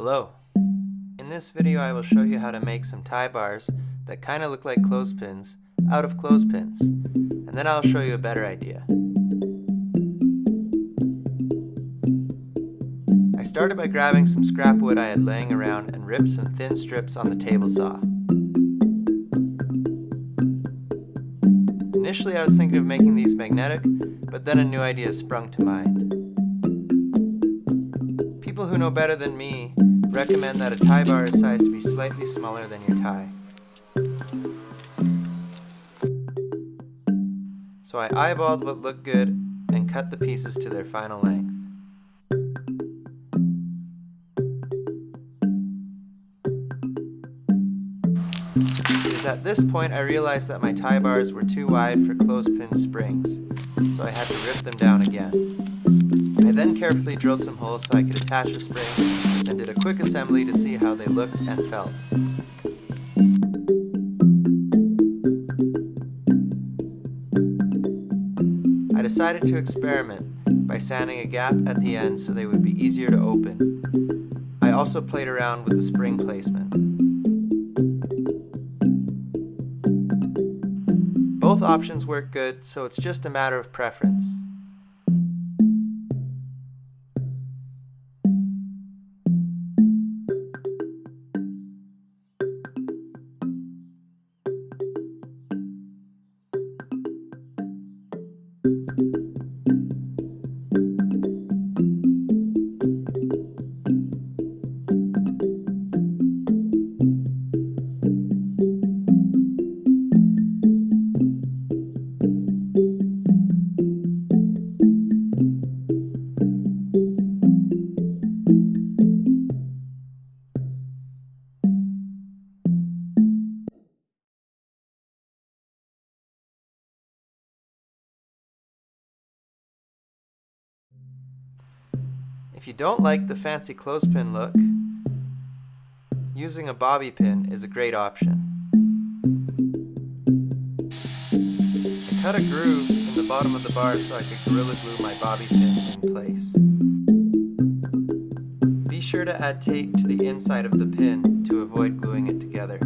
Hello. In this video I will show you how to make some tie bars that kind of look like clothespins out of clothespins, and then I'll show you a better idea. I started by grabbing some scrap wood I had laying around and ripped some thin strips on the table saw. Initially I was thinking of making these magnetic, but then a new idea sprung to mind. People who know better than me recommend that a tie bar is sized to be slightly smaller than your tie. So I eyeballed what looked good and cut the pieces to their final length. It was at this point I realized that my tie bars were too wide for clothespin springs, so I had to rip them down again. I then carefully drilled some holes so I could attach a spring and did a quick assembly to see how they looked and felt. I decided to experiment by sanding a gap at the end so they would be easier to open. I also played around with the spring placement. Both options work good, so it's just a matter of preference. If you don't like the fancy clothespin look, using a bobby pin is a great option. I cut a groove in the bottom of the bar so I could gorilla glue my bobby pin in place. Be sure to add tape to the inside of the pin to avoid gluing it together.